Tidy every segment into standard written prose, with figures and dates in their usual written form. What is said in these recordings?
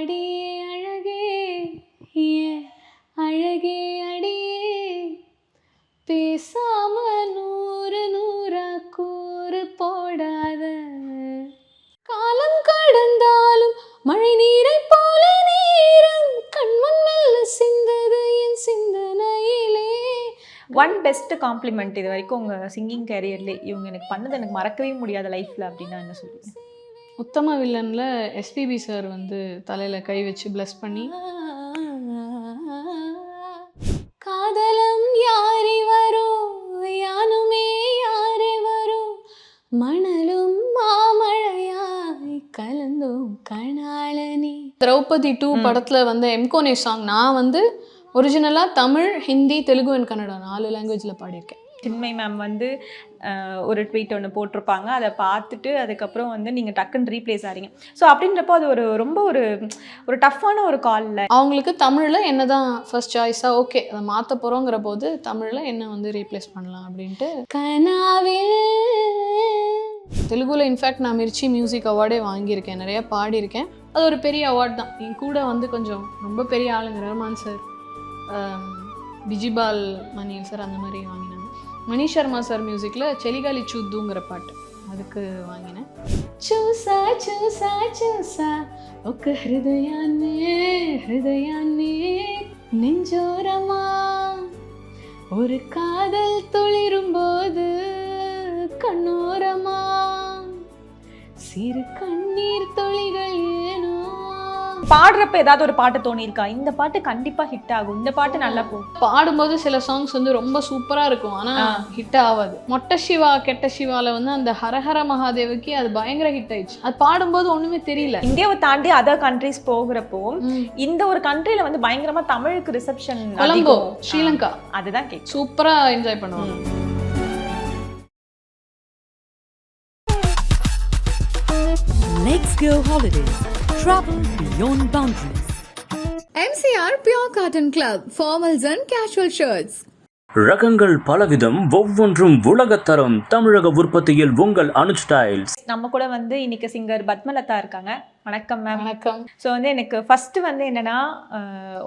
அடியே அழகே ஏன் அழகே அடியே பேசாம நூறு நூறா கூறு போடாத காலம் கடந்தாலும் மழை நீரை போல நேரம் கண்முன் மெல்ல சிந்தது என் சிந்தனையிலே. ஒன் பெஸ்ட் காம்ப்ளிமெண்ட் இது வரைக்கும் உங்கள் சிங்கிங் கேரியர்லேயே இவங்க எனக்கு பண்ணது எனக்கு மறக்கவே முடியாத லைஃப்பில் அப்படின்னா என்ன சொல்லுவீங்க? உத்தம வில்லனில் எஸ்பிபி சார் வந்து தலையில் கை வச்சு ப்ளஸ் பண்ணி காதலம் யாரி வரும் யானுமே யாரே வரும் மணலும் மாமழையாய் கலந்தோம் கணாளனி. திரௌபதி 2 படத்தில் வந்து எம்கோனே சாங் நான் வந்து ஒரிஜினலாக தமிழ், ஹிந்தி, தெலுங்கு அண்ட் கன்னடா 4 லாங்குவேஜில் பாடியிருக்கேன். சின்மை மேம் வந்து ஒரு ட்வீட் ஒன்று போட்டிருப்பாங்க, அதை பார்த்துட்டு அதுக்கப்புறம் வந்து நீங்கள் டக்குன்னு ரீப்ளேஸ் ஆகிறீங்க. ஸோ அப்படின்றப்போ அது ரொம்ப ஒரு டஃப்பான ஒரு காலில் அவங்களுக்கு தமிழில் என்ன தான் ஃபர்ஸ்ட் சாய்ஸாக ஓகே அதை மாற்ற போகிறோங்கிற போது தமிழில் என்ன வந்து ரீப்ளேஸ் பண்ணலாம் அப்படின்ட்டு கனாவில். தெலுங்குல இன்ஃபேக்ட் நான் மிர்ச்சி மியூசிக் அவார்டே வாங்கியிருக்கேன், நிறையா பாடியிருக்கேன். அது ஒரு பெரிய அவார்ட் தான். என் கூட வந்து கொஞ்சம் ரொம்ப பெரிய ஆளுங்க, ரஹ்மான் சார், பிஜிபால் மணியல் சார் அந்த மாதிரி வாங்கினாங்க. மணி சர்மா சார் மியூசிக்கில் செலிகாலி சூத்துங்கிற பாட்டு அதுக்கு வாங்கினேன். చూసా చూసా చూసా ఒక హృదయాన్నే హృదయాన్నే நெஞ்சோரமா ஒரு காதல் துளிரும்போது கண்ணோரமா சிறு கண்ணீர் துளிகள் ஏனோ. பாடுறப்ப ஏதாவது ஒரு பாட்டு தோணியிருக்கா இந்த பாட்டு கண்டிப்பாக ஹிட் ஆகும், இந்த பாட்டு நல்லா போகும்? பாடும்போது சில சாங்ஸ் வந்து ரொம்ப சூப்பராக இருக்கும், ஆனால் ஹிட் ஆகாது. மொட்டை சிவா கெட்ட சிவாவில் வந்து அந்த ஹரஹர மகாதேவுக்கு அது பயங்கர ஹிட் ஆயிடுச்சு. அது பாடும்போது ஒன்றுமே தெரியல. இந்தியாவை தாண்டி அதர் கண்ட்ரிஸ் போகிறப்போ இந்த ஒரு கண்ட்ரியில் வந்து பயங்கரமாக தமிழுக்கு ரிசப்ஷன், கொலம்போ, ஸ்ரீலங்கா, அதுதான் சூப்பராக என்ஜாய் பண்ணுவாங்க. Let's go holidays. Travel beyond boundaries. MCR Pure Cotton Club. Formals and casual shirts. ரகங்கள் பலவிதம், ஒவ்வொன்றும் உலகத்தரம். தமிழக உற்பத்தியில் உங்கள் அனுஜ் ஸ்டைல்ஸ். நம்ம கூட வந்து இன்னைக்கு சிங்கர் பத்மலதா இருக்காங்க. வணக்கம் மேம். வணக்கம். ஸோ வந்து எனக்கு ஃபஸ்ட்டு வந்து என்னென்னா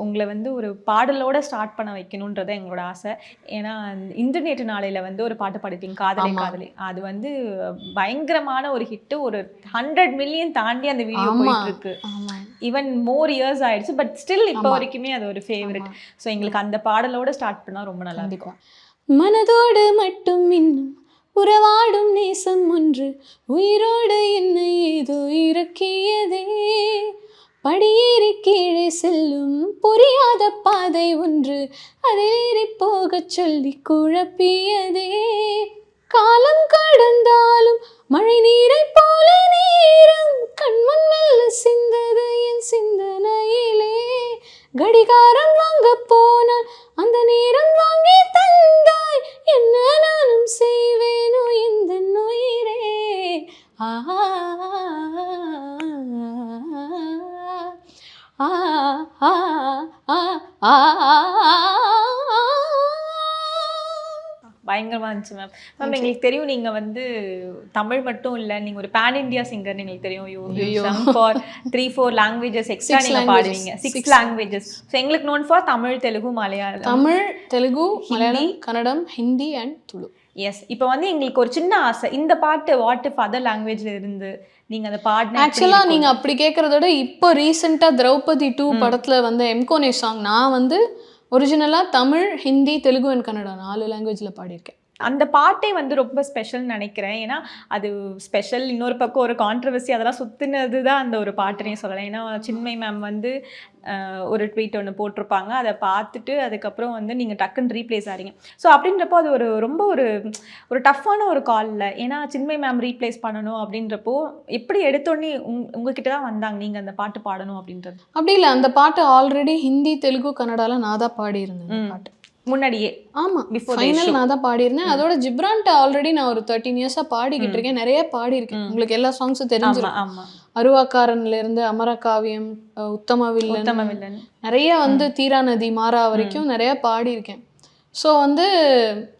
உங்களை வந்து ஒரு பாடலோட ஸ்டார்ட் பண்ண வைக்கணுன்றது எங்களோட ஆசை. ஏன்னா இன்டர்நெட் நாளையில் வந்து ஒரு பாட்டு பாடிப்பீங்க, காதலே காதலே. அது வந்து பயங்கரமான ஒரு ஹிட்டு, ஒரு 100 மில்லியன் தாண்டி அந்த வீடியோ போயிட்டுருக்கு. ஈவன் மோர் இயர்ஸ் ஆயிடுச்சு, பட் ஸ்டில் இப்போ வரைக்குமே அது ஒரு ஃபேவரட். ஸோ எங்களுக்கு அந்த பாடலோட ஸ்டார்ட் பண்ணால் ரொம்ப நல்லா இருக்கும். மனதோடு மட்டும் இன்னும் உறவாடும் நேசம் ஒன்று உயிரோடு என்னை ஏதோ இறக்கியதே. படியேறி கீழே செல்லும் புரியாத பாதை ஒன்று அதிலேறி போகச் சொல்லி குழப்பியதே. காலம் கடந்தாலும் மழை நீரை போல நேரம் கண்முன் மெல்ல சிந்தது என் சிந்தனையிலே. கடிகாரம் வாங்க போனால் அந்த நேரம் வாங்கி தந்தாய், என்ன நானும் செய்வேனோ இந்த உயிரே. ஆ ஆ ஆ ஆ பயங்கரமாக இருந்துச்சு மேம். மேம் எங்களுக்கு தெரியும் நீங்கள் வந்து தமிழ் மட்டும் இல்லை, நீங்கள் ஒரு பேன் இண்டியா சிங்கர்னு எங்களுக்கு தெரியும். ஃபார் 3-4 லாங்குவேஜஸ் எக்ஸ்ட்ரா நீங்கள் பாடுவீங்க, 6 லாங்குவேஜஸ். ஸோ எங்களுக்கு known for Tamil, Telugu, Malayalam. Tamil, Telugu, Malayalam, Kannada, Hindi and Tulu. Yes. இப்போ வந்து எங்களுக்கு ஒரு சின்ன ஆசை, இந்த பாட்டு வாட் இஃப் அதர் லாங்குவேஜில் இருந்து நீங்கள் அதை பாடின. ஆக்சுவலாக நீங்கள் அப்படி கேட்குறதோட இப்போ ரீசெண்டாக திரௌபதி 2 படத்தில் வந்து எம்கோனே சாங் நான் வந்து ஒரிஜினலாக தமிழ், ஹிந்தி, தெலுங்கு அண்ட் கன்னடா 4 லாங்குவேஜில் பாடியிருக்கேன். அந்த பாட்டே வந்து ரொம்ப ஸ்பெஷல்னு நினைக்கிறேன். ஏன்னா அது ஸ்பெஷல், இன்னொரு பக்கம் ஒரு கான்ட்ரவர்சி, அதெல்லாம் சுற்றினது தான் அந்த ஒரு பாட்டுனே சொல்லலாம். ஏன்னா சின்மை மேம் வந்து ஒரு ட்வீட் ஒன்று போட்டிருப்பாங்க, அதை பார்த்துட்டு அதுக்கப்புறம் வந்து நீங்கள் டக்குன்னு ரீப்ளேஸ் ஆகிறீங்க. ஸோ அப்படின்றப்போ அது ரொம்ப ஒரு டஃப்பான ஒரு காலில். ஏன்னா சின்மை மேம் ரீப்ளேஸ் பண்ணணும் அப்படின்றப்போ எப்படி எடுத்தோடனே உங்ககிட்ட தான் வந்தாங்க நீங்கள் அந்த பாட்டு பாடணும் அப்படின்றது? அப்படி இல்லை, அந்த பாட்டு ஆல்ரெடி ஹிந்தி, தெலுங்கு, கன்னடாவில் நான் தான் பாடியிருந்தேன் பாட்டு முன்னாடியே. ஆமாம், ஃபைனல் நான் தான் பாடியிருந்தேன். அதோட ஜிப்ரான்ட்ட ஆல்ரெடி நான் ஒரு 13 இயர்ஸாக பாடிக்கிட்டு இருக்கேன், நிறைய பாடியிருக்கேன். உங்களுக்கு எல்லா சாங்ஸும் தெரிஞ்சிருக்கும். அருவாக்காரன்லேருந்து அமரகாவியம், உத்தம வில்லன், நிறைய வந்து தீரா நதி, மாறா வரைக்கும் நிறைய பாடியிருக்கேன். ஸோ வந்து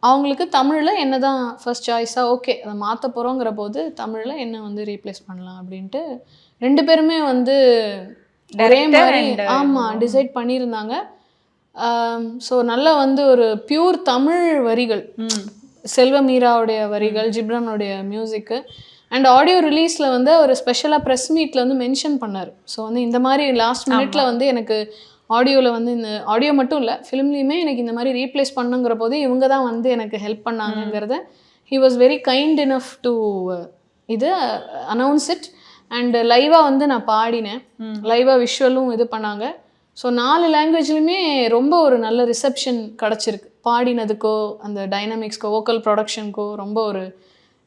அவங்களுக்கு தமிழில் என்ன தான் ஃபர்ஸ்ட் சாய்ஸாக ஓகே அதை மாற்ற போகிறோங்கிற போது தமிழில் என்ன வந்து ரீப்ளேஸ் பண்ணலாம் அப்படின்ட்டு 2 பேருமே வந்து ஒரே மாதிரி டிசைட் பண்ணியிருந்தாங்க. ஸோ நல்லா வந்து ஒரு பியூர் தமிழ் வரிகள், செல்வ மீராவுடைய வரிகள், ஜிப்ரானுடைய மியூசிக்கு. அண்ட் ஆடியோ ரிலீஸில் வந்து ஒரு ஸ்பெஷலாக ப்ரெஸ் மீட்டில் வந்து மென்ஷன் பண்ணார். ஸோ வந்து இந்த மாதிரி லாஸ்ட் மினிட்ல வந்து எனக்கு ஆடியோவில் வந்து இந்த ஆடியோ மட்டும் இல்லை, ஃபிலிம்லேயுமே எனக்கு இந்த மாதிரி ரீப்ளேஸ் பண்ணுங்கிற போது இவங்க தான் வந்து எனக்கு ஹெல்ப் பண்ணாங்கங்கிறத he was very kind enough to இது அனௌன்ஸ் இட். அண்ட் லைவாக வந்து நான் பாடினேன், லைவாக விஷுவலும் இது பண்ணாங்க. ஸோ 4 லாங்குவேஜ்லையுமே ரொம்ப ஒரு நல்ல ரிசப்ஷன் கிடச்சிருக்கு. பாடினதுக்கோ அந்த டைனமிக்ஸ்க்கோ வோக்கல் ப்ரொடக்ஷனுக்கோ ரொம்ப ஒரு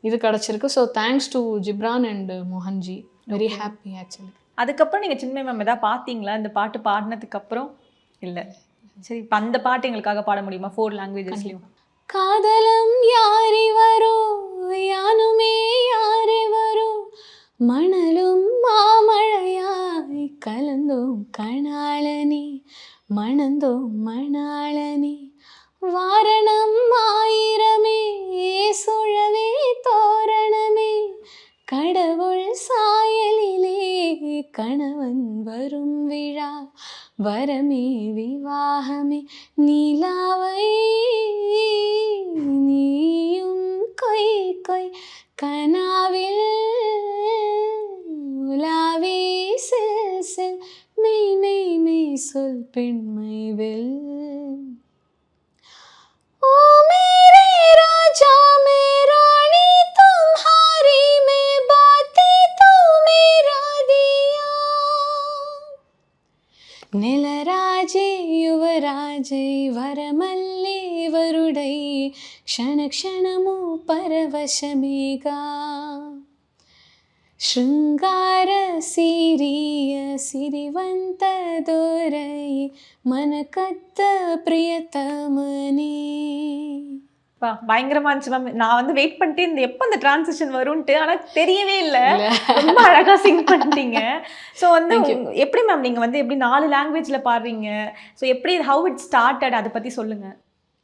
இது கிடச்சிருக்கு. So thanks to Ghibran and Mohan G, very happy actually. அதுக்கப்புறம் நீங்கள் சின்மயி மேம் எதாவது பார்த்தீங்களா இந்த பாட்டு பாடினதுக்கப்புறம்? இல்லை, சரி இப்போ அந்த பாட்டு எங்களுக்காக பாட முடியுமா 4 லாங்குவேஜஸ்லையும்? காதலம் யாரி வரோ யானுமே யாரே வரோ மணலும் மாமழையாய் கலந்தோம் கணாளனி மணந்தோம் மணாளனி வாரணம் ஆயிரமே சுழவே தோரணமே கடவுள் சாயலிலே கணவன் வரும் விழா வரமே விவாகமே நீலாவை நீயும் கொய் கொய் கனாவில் உலாவே சில் சில் மெய் மெய் மெய் சொல் பெண்மை வெல். ओ मेरे राजा मैं रानी तुम्हारी मैं बातें तू मेरा दिया निलराजे युवराजे वरमल्ले वरुडै क्षण क्षणमु परवशमेगा ಶೃಂಗಾರ ಸಿರಿಯ ಸಿರಿವಂತ ದೊರೆಯ ಮನಕತ್ತ ಪ್ರಿಯತಮನೇ. பயங்கரமா இருந்துச்சு மேம். நான் வந்து வெயிட் பண்ணிட்டு இந்த எப்போ இந்த டிரான்சிஷன் வரும்ட்டு, ஆனால் தெரியவே இல்லை. ரொம்ப அழகாக சிங் பண்ணிட்டீங்க. ஸோ வந்து எப்படி மேம் நீங்கள் வந்து எப்படி 4 லாங்குவேஜில் பாடுறீங்க? ஸோ எப்படி ஹவு இட் ஸ்டார்டட் அதை பற்றி சொல்லுங்கள்.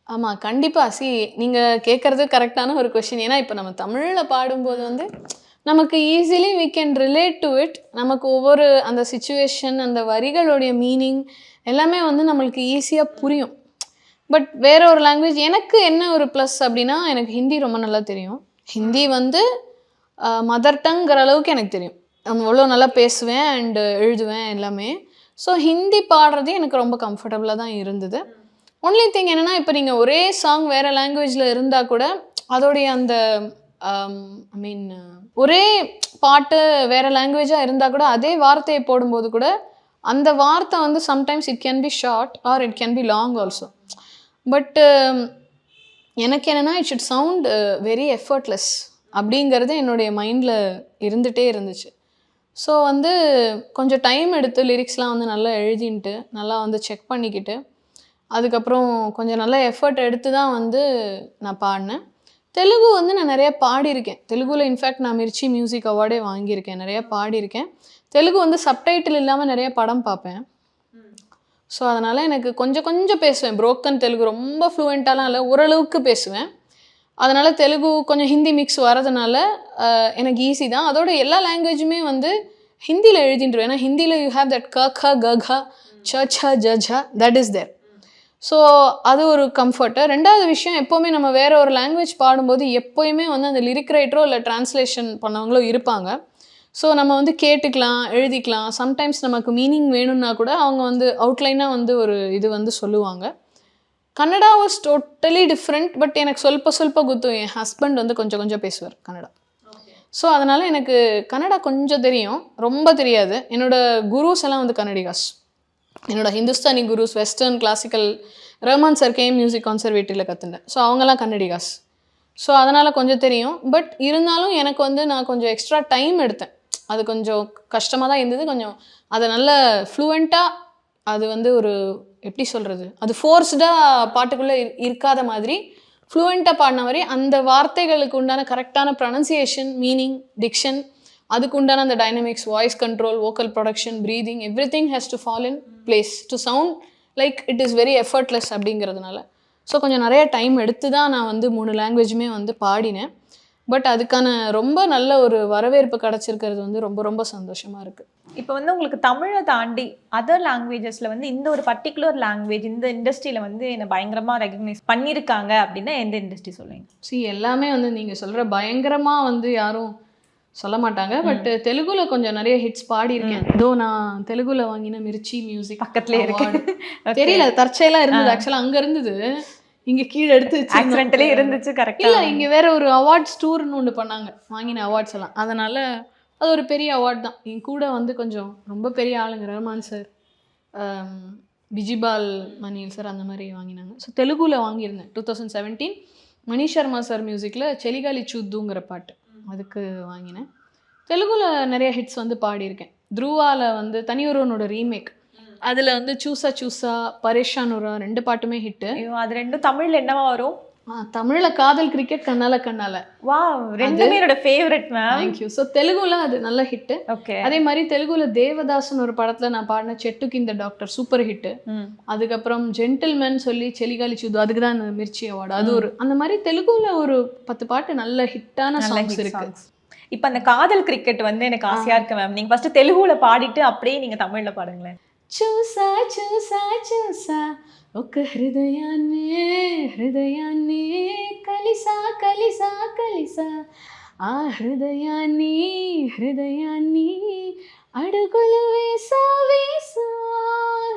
ஆமாம், கண்டிப்பாக. நீங்கள் கேட்குறது கரெக்டான ஒரு கொஷின். ஏன்னா இப்போ நம்ம தமிழில் பாடும்போது வந்து நமக்கு easily we can relate to it. நமக்கு ஒவ்வொரு அந்த சிச்சுவேஷன், அந்த வரிகளுடைய மீனிங் எல்லாமே வந்து நம்மளுக்கு ஈஸியாக புரியும். பட் வேற ஒரு லாங்குவேஜ் எனக்கு என்ன ஒரு ப்ளஸ் அப்படின்னா, எனக்கு ஹிந்தி ரொம்ப நல்லா தெரியும். ஹிந்தி வந்து மதர் டங்கிற அளவுக்கு எனக்கு தெரியும். அவ்வளோ நல்லா பேசுவேன் அண்டு எழுதுவேன் எல்லாமே. ஸோ ஹிந்தி பாடுறது எனக்கு ரொம்ப கம்ஃபர்டபுளாக தான் இருந்தது. ஒன்லி திங் என்னென்னா, இப்போ நீங்கள் ஒரே சாங் வேறு லாங்குவேஜில் இருந்தால் கூட அதோடைய அந்த ஐ மீன் ஒரே பாட்டு வேறு லாங்குவேஜாக இருந்தால் கூட அதே வார்த்தையை போடும்போது கூட அந்த வார்த்தை வந்து sometimes it can be short R it can be long also. பட்டு எனக்கு என்னென்னா it should sound very effortless அப்படிங்கிறது என்னுடைய மைண்டில் இருந்துகிட்டே இருந்துச்சு. ஸோ வந்து கொஞ்சம் டைம் எடுத்து லிரிக்ஸ்லாம் வந்து நல்லா எழுதின்ட்டு நல்லா வந்து செக் பண்ணிக்கிட்டு அதுக்கப்புறம் கொஞ்சம் நல்லா எஃபர்ட் எடுத்து தான் வந்து நான் பாடினேன். தெலுங்கு வந்து நான் நிறையா பாடியிருக்கேன். தெலுங்குல இன்ஃபேக்ட் நான் மிர்ச்சி மியூசிக் அவார்டே வாங்கியிருக்கேன், நிறையா பாடியிருக்கேன். தெலுங்கு வந்து சப்டைட்டில் இல்லாமல் நிறைய படம் பார்ப்பேன். ஸோ அதனால் எனக்கு கொஞ்சம் கொஞ்சம் பேசுவேன். புரோக்கன் தெலுங்கு ரொம்ப ஃப்ளூயண்ட்டாலாம் இல்லை, ஓரளவுக்கு பேசுவேன். அதனால் தெலுங்கு கொஞ்சம் ஹிந்தி மிக்ஸ் வரதுனால எனக்கு ஈஸி தான். அதோட எல்லா லாங்குவேஜுமே வந்து ஹிந்தியில் எழுதிட்டுருவேன். ஏன்னா ஹிந்தியில் யூ ஹேவ் தட் க க க கா ச ச ஜ ஜ தட் இஸ் தேர். ஸோ அது ஒரு கம்ஃபர்ட்டு. ரெண்டாவது விஷயம், எப்போவுமே நம்ம வேறு ஒரு லாங்குவேஜ் பாடும்போது எப்போயுமே வந்து அந்த லிரிக் ரைட்டரோ இல்லை ட்ரான்ஸ்லேஷன் பண்ணவங்களோ இருப்பாங்க. ஸோ நம்ம வந்து கேட்டுக்கலாம், எழுதிக்கலாம். சம்டைம்ஸ் நமக்கு மீனிங் வேணும்னா கூட அவங்க வந்து அவுட்லைனாக வந்து ஒரு இது வந்து சொல்லுவாங்க. Kannada was totally different. But எனக்கு சொல்ல குத்தும். என் ஹஸ்பண்ட் வந்து கொஞ்சம் கொஞ்சம் பேசுவார் கன்னடா. ஸோ அதனால் எனக்கு கன்னடா கொஞ்சம் தெரியும், ரொம்ப தெரியாது. என்னோடய குருஸ் எல்லாம் வந்து கன்னடிகாஸ். என்னோடய Hindustani gurus, western classical Rahman sir KM music கான்சர்வேட்டரியில் கற்றுண்டேன். ஸோ அவங்கெல்லாம் கன்னடிகாஸ். ஸோ அதனால் கொஞ்சம் தெரியும். பட் இருந்தாலும் எனக்கு வந்து நான் கொஞ்சம் எக்ஸ்ட்ரா டைம் எடுத்தேன். அது கொஞ்சம் கஷ்டமாக தான் இருந்தது. கொஞ்சம் அதை நல்ல ஃப்ளூவெண்ட்டாக அது வந்து ஒரு எப்படி சொல்கிறது, அது ஃபோர்ஸ்டாக பாட்டுக்குள்ளே இருக்காத மாதிரி ஃப்ளூவெண்ட்டாக பாடின மாதிரி அந்த வார்த்தைகளுக்கு உண்டான கரெக்டான ப்ரொனன்சியேஷன், மீனிங், டிக்ஷன், அதுக்கு உண்டான அந்த dynamics, voice control, vocal production, breathing, every thing has to fall in place to sound like it is very effortless அப்படிங்கிறதுனால. ஸோ கொஞ்சம் நிறைய டைம் எடுத்து தான் நான் வந்து 3 லாங்குவேஜுமே வந்து பாடினேன். பட் அதுக்கான ரொம்ப நல்ல ஒரு வரவேற்பு கிடைச்சிருக்கிறது வந்து ரொம்ப ரொம்ப சந்தோஷமா இருக்கு. இப்போ வந்து உங்களுக்கு தமிழை தாண்டி அதர் லாங்குவேஜஸ்ல வந்து இந்த ஒரு பர்டிகுலர் லாங்குவேஜ் இந்த இண்டஸ்ட்ரியில வந்து என்னை பயங்கரமா ரெகக்னைஸ் பண்ணியிருக்காங்க அப்படின்னா எந்த இண்டஸ்ட்ரி சொல்லுவீங்க? எல்லாமே வந்து நீங்க சொல்ற பயங்கரமா வந்து யாரும் சொல்ல மாட்டாங்க. பட் தெலுங்குல கொஞ்சம் நிறைய ஹிட்ஸ் பாடியிருக்கேன். இதோ நான் தெலுங்குல வாங்கின மிர்ச்சி மியூசிக் பக்கத்துலயே இருக்கு. தெரியல, தற்செயலா இருந்தது. ஆக்சுவலா அங்க இருந்தது, இங்க கீழே எடுத்து ஆக்சிடென்டலி இருந்துச்சு. கரெக்டா இல்ல, இங்க வேற ஒரு அவார்ட்ஸ் டூர்னு ஒன்று பண்ணாங்க, வாங்கின அவார்ட்ஸ் எல்லாம். அதனால அது ஒரு பெரிய அவார்ட் தான். என் கூட வந்து கொஞ்சம் ரொம்ப பெரிய ஆளுங்க, ரஹ்மான் சார், பிஜிபால் மணியல் சார், அந்த மாதிரி வாங்கினாங்க. ஸோ தெலுங்குல வாங்கியிருந்தேன் 2017. மணி சர்மா சார் மியூசிக்கில் செலிகாலி சூத்துங்கிற பாட்டு, அதுக்கு வாங்கினேன். தெலுங்குல நிறைய ஹிட்ஸ் வந்து பாடியிருக்கேன். த்ருவால வந்து தனியொருவனோட ரீமேக், அதில் வந்து சூசா சூசா, பரேஷானுரா 2 பாட்டுமே ஹிட்டு. அது ரெண்டும் தமிழ்ல என்னவா வரும்? தமிழில் காதல் கிரிக்கெட் கண்ணால கண்ணால. வா, ரெண்டுமே என்னோட ஃபேவரட் மேம். தேங்க்யூ. ஸோ தெலுங்குல அது நல்ல ஹிட்டு. ஓகே. அதே மாதிரி தெலுங்குல தேவதாசன் ஒரு படத்தில் நான் பாடின செட்டுக்கு இந்த டாக்டர் சூப்பர் ஹிட்டு. அதுக்கப்புறம் ஜென்டில்மேன் சொல்லி செலிகாலி சூது, அதுக்கு தான் அந்த மிர்ச்சி அவார்டு, அது ஒரு. அந்த மாதிரி தெலுங்குல ஒரு 10 பாட்டு நல்ல ஹிட்டான சாங்ஸ் இருக்கு. இப்போ அந்த காதல் கிரிக்கெட் வந்து எனக்கு ஆசையா இருக்கு மேம். நீங்க ஃபர்ஸ்ட் தெலுங்குல பாடிட்டு அப்படியே நீங்க தமிழ்ல பாடுங்களேன். చూసా చూసా చూసా ఒక హృదయాన్నే హృదయాన్నే కలిసా కలిసా కలిసా ఆ హృదయాన్ని హృదయాన్ని అడుగులు వేసా వేసా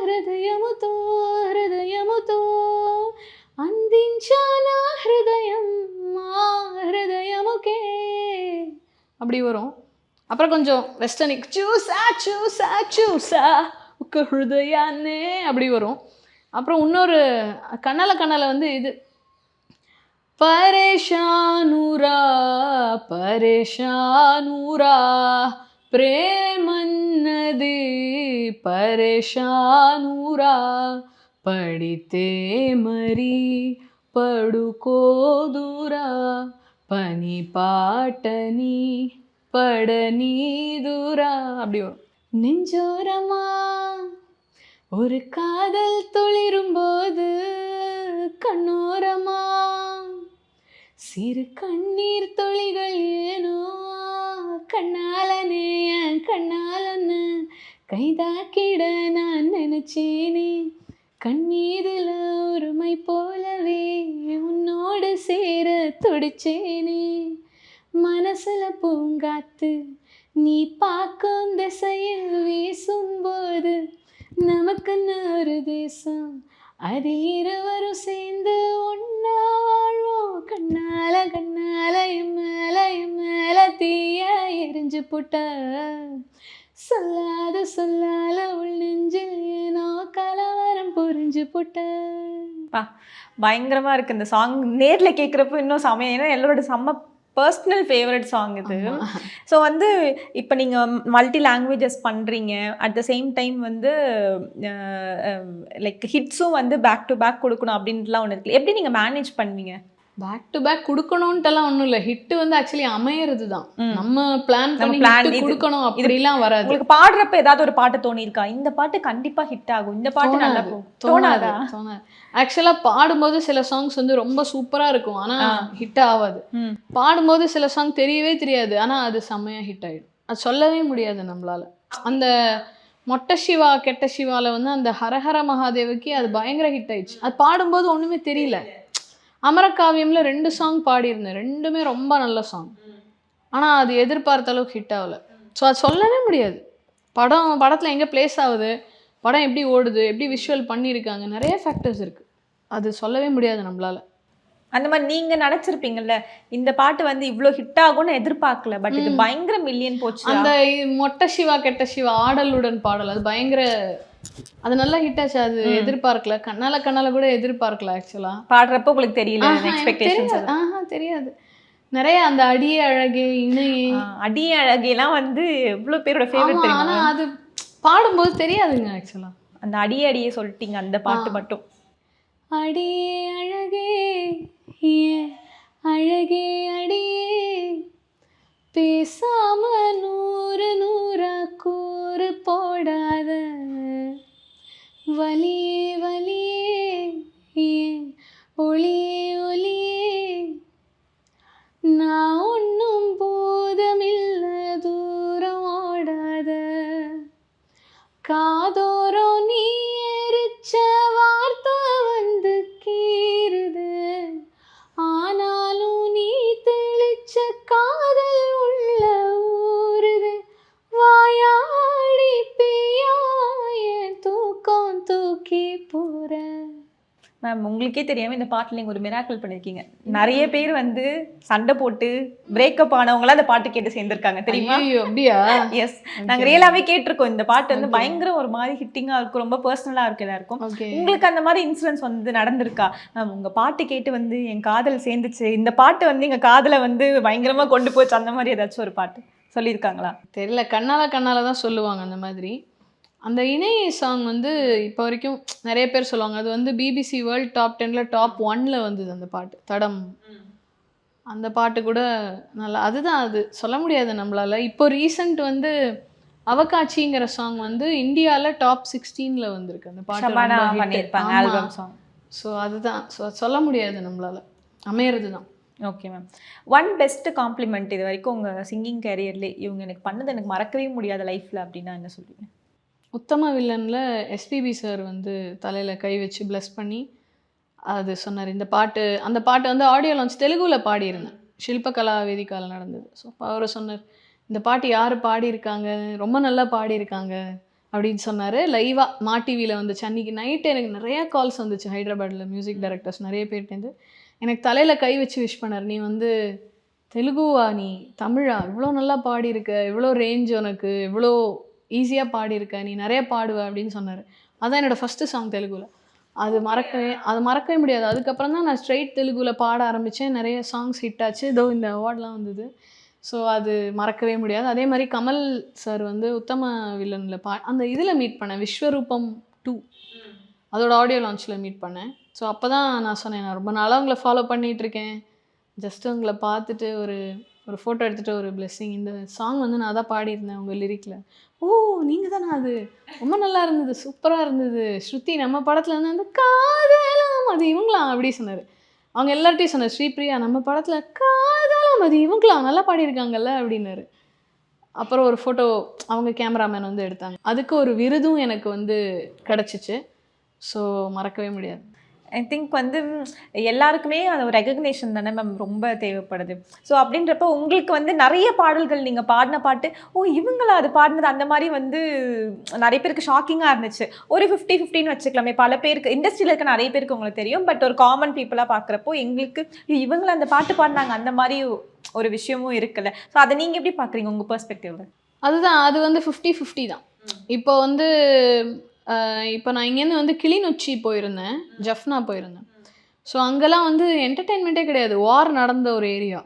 హృదయముతో హృదయముతో అందించానా హృదయం మా హృదయముకే. அப்படி வரும். அப்புறம் கொஞ்சம் வெஸ்டர்னிக் சூசா சூசா சூசா ஹிருதயானே அப்படி வரும். அப்புறம் இன்னொரு கண்ணால கண்ணால வந்து இது பரேஷானூரா பரேஷானூரா பிரேமன்னது பரேஷானூரா படித்தே மரி படுகோதுரா பனி பாட்டனி படனி தூரா அப்படி வரும். நெஞ்சோரமா ஒரு காதல் துளிரும் போது கண்ணோரமா சிறு கண்ணீர் துளிகள் ஏனோ கண்ணாலனே என் கண்ணாலன்னு கைதாக்கிட நான் நினைச்சேனே. கண்ணீதுல ஒருமை போலவே உன்னோடு சேர துடிச்சேனே. மனசுல பூங்காத்து நீ பார்க்கும் திசையில் வீசும்போது நமக்குன்னு ஒரு தேசம், அது இருவரும் சேர்ந்து ஒன்னா வாழ்வோம். கண்ணால கண்ணால மேல தீய எரிஞ்சு புட்ட சொல்லாத சொல்லால உள் நெஞ்சில் ஏனோ கலவரம் புரிஞ்சு புட்ட. பயங்கரமா இருக்கு இந்த சாங். நேர்ல கேட்குறப்போ இன்னும் செமையா, ஏன்னா எல்லாரோட செம்ம பர்சனல் ஃபேவரட் சாங் இது. ஸோ வந்து இப்போ நீங்கள் மல்டி லாங்குவேஜஸ் பண்ணுறீங்க, அட் த சேம் டைம் வந்து லைக் ஹிட்ஸும் வந்து பேக் டு பேக் கொடுக்கணும் அப்படின்ட்டுலாம் ஒன்று இருக்குல்ல, எப்படி நீங்கள் மேனேஜ் பண்ணுவீங்க? பேக் டு பேக் கொடுக்கணும்ட்டுலாம் ஒன்றும் இல்லை. ஹிட் வந்து ஆக்சுவலி அமையிறது தான். நம்ம பிளான் பண்ணி கொடுக்கணும் அப்படிலாம் வராது. உங்களுக்கு பாடுறப்ப ஏதாவது ஒரு பாட்டு தோணிருக்கா, இந்த பாட்டு கண்டிப்பா ஹிட் ஆகும், இந்த பாட்டு நல்லா தோணாதா? ஆக்சுவலா பாடும்போது சில சாங்ஸ் வந்து ரொம்ப சூப்பரா இருக்கும், ஆனா ஹிட் ஆகாது. பாடும்போது சில சாங் தெரியவே தெரியாது, ஆனா அது செம்மையா ஹிட் ஆயிடும். அது சொல்லவே முடியாது நம்மளால. அந்த மொட்டை சிவா கெட்ட சிவால வந்து அந்த ஹரஹர மகாதேவுக்கு அது பயங்கர ஹிட் ஆயிடுச்சு. அது பாடும்போது ஒண்ணுமே தெரியல. அமரகாவியம்ல 2 சாங் பாடியிருந்தேன், 2மே ரொம்ப நல்ல சாங், ஆனால் அது எதிர்பார்த்த அளவுக்கு ஹிட் ஆகலை. ஸோ அது சொல்லவே முடியாது. படத்தில் எங்கே பிளேஸ் ஆகுது, படம் எப்படி ஓடுது, எப்படி விஷுவல் பண்ணியிருக்காங்க, நிறைய ஃபேக்டர்ஸ் இருக்குது, அது சொல்லவே முடியாது நம்மளால. அந்த மாதிரி நீங்கள் நினச்சிருப்பீங்கல்ல, இந்த பாட்டு வந்து இவ்வளோ ஹிட் ஆகும்னு எதிர்பார்க்கல, பட் இது பயங்கர மில்லியன் போச்சு. அந்த மொட்டை சிவா கெட்ட சிவா ஆடலுடன் பாடல் அது பயங்கர, அது நல்லா ஹிட் ஆச்சு. அது எதிர்பார்க்கல, கண்ணால கண்ணால கூட எதிர்பார்க்கல. ஆக்சுவலா பாடுறப்ப உங்களுக்கு தெரியல எக்ஸ்பெக்டேஷன்ஸ்? தெரியாது. நிறைய அந்த அடியே அழகே இணையே அடியே அழகேலாம் வந்து இவ்வளோ பேரோட ஃபேவரட் தெரியும், ஆனால் அது பாடும்போது தெரியாதுங்க. ஆக்சுவலா அந்த அடியே அடியே சொல்லிட்டீங்க, அந்த பாட்டு மட்டும். அடியே அழகே அழகே அடியே பேசாம 100 கூறு போடாத வலியே வலியே ஒளியே ஒளியே நான் நாளைக்கு போற. மேம் உங்களுக்கே தெரியாம இந்த பாட்டுல நீங்க ஒரு மிராக்கிள் பண்ணிருக்கீங்க. நிறைய பேர் வந்து சண்டை போட்டு பிரேக்கப் ஆனவங்களா அந்த பாட்டு கேட்டு சேர்ந்திருக்காங்க தெரியுமா? ஐயோ, அப்படியா? எஸ், நாங்க ரியலாவே கேட்டிருக்கோம். இந்த பாட்டு வந்து பயங்கர ஒரு மாதிரி ஹிட்டிங்கா இருக்கும், ரொம்ப பர்சனலா இருக்கு எல்லாருக்கும். Okay. உங்களுக்கு அந்த மாதிரி இன்சிடென்ட்ஸ் வந்து நடந்திருக்கா? மேம் உங்க பாட்டு கேட்டு வந்து என் காதல் சேர்ந்துச்சு, இந்த பாட்டு வந்து எங்க காதலை வந்து பயங்கரமா கொண்டு போச்சு, அந்த மாதிரி ஏதாச்சும் ஒரு பாட்டு சொல்லியிருக்காங்களா? தெரியல, கண்ணால தான் சொல்லுவாங்க அந்த மாதிரி. அந்த இணை சாங் வந்து இப்போ வரைக்கும் நிறைய பேர் சொல்லுவாங்க. அது வந்து பிபிசி வேர்ல்ட் டாப் 10ல் டாப் 1ல் வந்தது அந்த பாட்டு, தடம். அந்த பாட்டு கூட நல்லா, அதுதான், அது சொல்ல முடியாது நம்மளால. இப்போ ரீசெண்ட் வந்து அவகாட்சிங்கிற சாங் வந்து இந்தியாவில் டாப் 16ல் வந்திருக்கு. அந்த ஷபானா பாட்டு பண்ணியிருப்பாங்க ஆல்பம் சாங். ஸோ அதுதான், ஸோ சொல்ல முடியாது நம்மளால, அமையிறது தான். Okay ma'am. One best compliment இது வரைக்கும் உங்கள் சிங்கிங் கேரியர்லேயே இவங்க எனக்கு பண்ணது எனக்கு மறக்கவே முடியாத லைஃப்பில் அப்படின்னா என்ன சொல்லுவீங்க? உத்தம வில்லனில் எஸ்பிபி சார் வந்து தலையில் கை வச்சு ப்ளஸ் பண்ணி அது சொன்னார். இந்த பாட்டு, அந்த பாட்டு வந்து ஆடியோ லான்ச் தெலுங்குவில் பாடியிருந்தேன், ஷில்பகலா வேதிகாவில் நடந்தது. ஸோ அப்போ அவர் சொன்னார், இந்த பாட்டு யார் பாடியிருக்காங்க, ரொம்ப நல்லா பாடியிருக்காங்க அப்படின்னு சொன்னார். லைவாக மா டிவியில் வந்துச்சு அன்றைக்கி நைட்டு. எனக்கு நிறையா கால்ஸ் வந்துச்சு ஹைதராபாத்தில், மியூசிக் டைரக்டர்ஸ் நிறைய பேர்ட்டேருந்து. எனக்கு தலையில் கை வச்சு விஷ் பண்ணார். நீ வந்து தெலுங்குவா, நீ தமிழா, இவ்வளோ நல்லா பாடியிருக்க, இவ்வளோ ரேஞ்ச் உனக்கு, இவ்வளோ ஈஸியாக பாடியிருக்க, நீ நிறைய பாடுவ அப்படின்னு சொன்னார். அதுதான் என்னோடய ஃபஸ்ட்டு சாங் தெலுங்குவில். அது மறக்கவே முடியாது. அதுக்கப்புறம் தான் நான் ஸ்ட்ரெயிட் தெலுங்குவில் பாட ஆரம்பித்தேன். நிறைய சாங்ஸ் ஹிட் ஆச்சு, இதோ இந்த அவார்ட்லாம் வந்தது. ஸோ அது மறக்கவே முடியாது. அதே மாதிரி கமல் சார் வந்து உத்தம வில்லனில் அந்த இதில் மீட் பண்ணேன், விஸ்வரூபம் 2 அதோட ஆடியோ லான்ச்சில் மீட் பண்ணேன். ஸோ அப்போ தான் நான் சொன்னேன், நான் ரொம்ப நாளாக உங்களை ஃபாலோ பண்ணிகிட்ருக்கேன், ஜஸ்ட்டு உங்களை பார்த்துட்டு ஒரு ஃபோட்டோ எடுத்துகிட்டு ஒரு பிளெஸ்ஸிங், இந்த சாங் வந்து நான் தான் பாடியிருந்தேன் உங்கள் லிரிக்கில். ஓ, நீங்கள் தானே, அது ரொம்ப நல்லா இருந்தது, சூப்பராக இருந்தது, ஸ்ருதி நம்ம படத்தில் வந்து அந்த காதலாம் அது இவங்களாம் அப்படி சொன்னார். அவங்க எல்லார்ட்டையும் சொன்னார், ஸ்ரீபிரியா நம்ம படத்தில் காதலாம் அது இவங்களாம் நல்லா பாடியிருக்காங்கல்ல அப்படின்னாரு. அப்புறம் ஒரு ஃபோட்டோ அவங்க கேமராமேன் வந்து எடுத்தாங்க. அதுக்கு ஒரு விருதும் எனக்கு வந்து கிடச்சிச்சு. ஸோ மறக்கவே முடியாது. ஐ திங்க் வந்து எல்லாருக்குமே அந்த ஒரு ரெகக்னேஷன் தானே மேம் ரொம்ப தேவைப்படுது. ஸோ அப்படின்றப்ப உங்களுக்கு வந்து நிறைய பாடல்கள் நீங்கள் பாடின பாட்டு, ஓ இவங்களா அது பாடினது, அந்த மாதிரி வந்து நிறைய பேருக்கு ஷாக்கிங்காக இருந்துச்சு. ஒரு 50-50 வச்சுக்கலாமே. பல பேருக்கு இண்டஸ்ட்ரியில் இருக்க நிறைய பேருக்கு உங்களுக்கு தெரியும், பட் ஒரு காமன் பீப்புளாக பார்க்குறப்போ எங்களுக்கு இவங்கள அந்த பாட்டு பாடினாங்க, அந்த மாதிரி ஒரு விஷயமும் இருக்குல்ல. ஸோ அதை நீங்கள் எப்படி பார்க்குறீங்க உங்கள் பெர்ஸ்பெக்டிவ்ல? அதுதான், அது வந்து 50-50 தான். இப்போ வந்து இப்போ நான் இங்கேருந்து வந்து கிளிநொச்சி போயிருந்தேன், ஜஃப்னா போயிருந்தேன். ஸோ அங்கெல்லாம் வந்து என்டர்டெயின்மெண்ட்டே கிடையாது, வார் நடந்த ஒரு ஏரியா.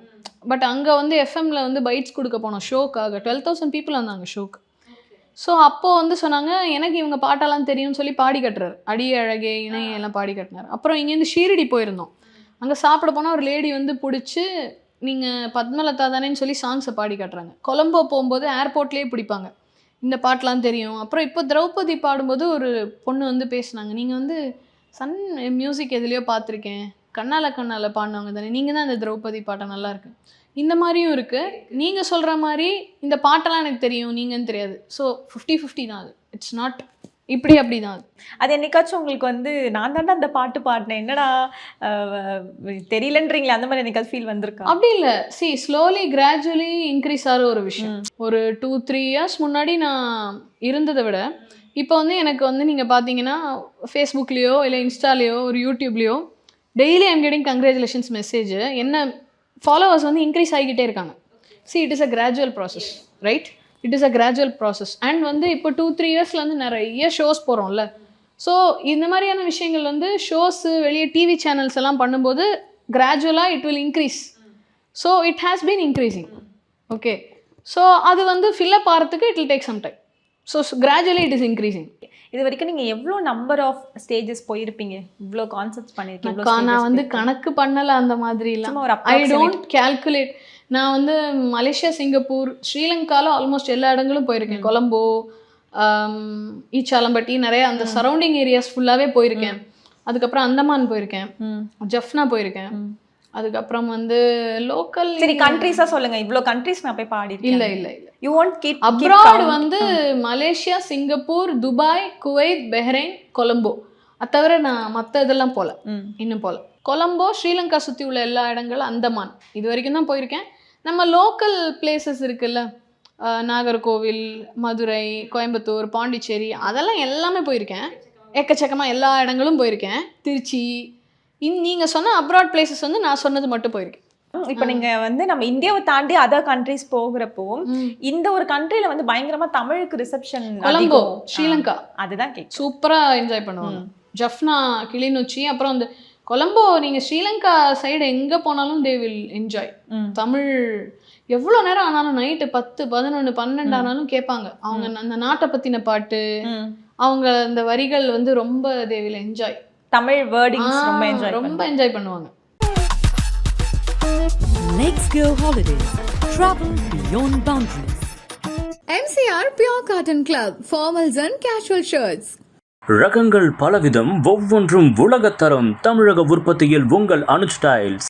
பட் அங்கே வந்து எஃப்எம்மில் வந்து பைட்ஸ் கொடுக்க போனோம் ஷோக்காக. 12,000 பீப்புள் வந்தாங்க ஷோக்கு. ஸோ அப்போது வந்து சொன்னாங்க, எனக்கு இவங்க பாட்டெல்லாம் தெரியும்னு சொல்லி பாடி கட்டுறாரு, அடி அழகே இணையெல்லாம் பாடி கட்டினார். அப்புறம் இங்கேருந்து ஷீரடி போயிருந்தோம். அங்கே சாப்பிட போனால் ஒரு லேடி வந்து பிடிச்சி, நீங்கள் பத்மலதா தானேன்னு சொல்லி சாங்ஸை பாடி கட்டுறாங்க. கொலம்போ போகும்போது ஏர்போர்ட்லேயே பிடிப்பாங்க, இந்த பாட்டெலாம் தெரியும். அப்புறம் இப்போ திரௌபதி பாடும்போது ஒரு பொண்ணு வந்து பேசுனாங்க, நீங்கள் வந்து சன் மியூசிக் எதுலேயோ பார்த்துருக்கேன், கண்ணால் பாடினவங்க தானே, நீங்கள் தான் இந்த திரௌபதி பாட்டை நல்லாயிருக்கு. இந்த மாதிரியும் இருக்குது. நீங்கள் சொல்கிற மாதிரி இந்த பாட்டெல்லாம் எனக்கு தெரியும், நீங்கன்னு தெரியாது. ஸோ 50-50 தான் அது. இட்ஸ் நாட் இப்படி அப்படி தான் அது. அது என்னைக்காச்சும் உங்களுக்கு வந்து நான் தாண்டா அந்த பாட்டு பாடினேன், என்னடா தெரியலன்றீங்களே, அந்த மாதிரி என்னைக்காச்சும் ஃபீல் வந்திருக்கா? அப்படி இல்லை. ஸ்லோலி கிராஜுவலி இன்க்ரீஸ் ஆகிற ஒரு விஷயம். ஒரு 2-3 இயர்ஸ் முன்னாடி நான் இருந்ததை விட இப்போ வந்து எனக்கு வந்து நீங்கள் பார்த்தீங்கன்னா ஃபேஸ்புக்லேயோ இல்லை இன்ஸ்டாலேயோ ஒரு யூடியூப்லேயோ daily I'm getting congratulations message. என்ன ஃபாலோவர்ஸ் வந்து இன்க்ரீஸ் ஆகிக்கிட்டே இருக்காங்க. It is a gradual process, right? It is a gradual process. And வந்து இப்போ 2-3 இயர்ஸில் வந்து நிறைய ஷோஸ் போகிறோம்ல. ஸோ இந்த மாதிரியான விஷயங்கள் வந்து ஷோஸு வெளியே டிவி சேனல்ஸ் எல்லாம் பண்ணும்போது கிராஜுவலாக it will increase. So it has been increasing. Okay, so அது வந்து ஃபில்லப் ஆகிறதுக்கு it will take some time. So gradually it is increasing. இது வரைக்கும் நீங்கள் எவ்வளோ நம்பர் ஆஃப் ஸ்டேஜஸ் போயிருப்பீங்க, இவ்வளோ கான்செப்ட்ஸ் பண்ணியிருக்கீங்க? நான் வந்து கணக்கு பண்ணலை அந்த மாதிரிலாம். I don't calculate. நான் வந்து மலேசியா, சிங்கப்பூர், ஸ்ரீலங்காவில் ஆல்மோஸ்ட் எல்லா இடங்களும் போயிருக்கேன். கொலம்போ, ஈச்சாலம்பட்டி, நிறைய அந்த சரௌண்டிங் ஏரியாஸ் ஃபுல்லாகவே போயிருக்கேன். அதுக்கப்புறம் அந்தமான் போயிருக்கேன், ஜஃப்னா போயிருக்கேன். அதுக்கப்புறம் வந்து லோக்கல். சரி, கண்ட்ரீஸாக சொல்லுங்கள், இவ்வளோ கண்ட்ரீஸ் நான் போய் பாடி. இல்லை, யூ வாண்ட் கீப் அப்ராட் வந்து Malaysia, Singapore, Dubai, Kuwait, Bahrain, Colombo. அது தவிர நான் மற்ற இதெல்லாம் போகல, இன்னும் போகல. கொலம்போ, ஸ்ரீலங்கா சுற்றி உள்ள எல்லா இடங்களும், அந்தமான் இது வரைக்கும் தான் போயிருக்கேன். நம்ம லோக்கல் பிளேசஸ் இருக்குல்ல, நாகர்கோவில், மதுரை, கோயம்புத்தூர், பாண்டிச்சேரி, அதெல்லாம் எல்லாமே போயிருக்கேன். எக்கச்சக்கமாக எல்லா இடங்களும் போயிருக்கேன். திருச்சி நீங்கள் சொன்ன அப்ராட் பிளேசஸ் வந்து நான் சொன்னது மட்டும் போயிருக்கேன். இப்போ நீங்க வந்து நம்ம இந்தியாவை தாண்டி அதர் கண்ட்ரிஸ் போகிறப்போ இந்த ஒரு கண்ட்ரில வந்து பயங்கரமா தமிழுக்கு ரிசப்ஷன் கொலம்போ, ஸ்ரீலங்கா அதுதான் கேட்கும். சூப்பராக என்ஜாய் பண்ணுவாங்க. ஜஃப்னா, கிளிநொச்சி, அப்புறம் அந்த கொலம்போ, நீங்கள் ஸ்ரீலங்கா சைடு எங்கே போனாலும் தே வில் என்ஜாய். தமிழ் எவ்வளோ நேரம் ஆனாலும் நைட்டு 10, 11, 12 ஆனாலும் கேட்பாங்க. அவங்க அந்த நாட்டை பற்றின பாட்டு, அவங்க அந்த வரிகள் வந்து ரொம்ப they will enjoy. Tamil wordings ரொம்ப என்ஜாய் பண்ணுவாங்க. Next Go Holidays. Travel beyond boundaries. MCR Pure Cotton Club, formals and casual shirts. ரகங்கள் பலவிதம், ஒவ்வொன்றும் உலகத்தரம். தமிழக உற்பத்தியில் உங்கள் அனுஜ் ஸ்டைல்ஸ்.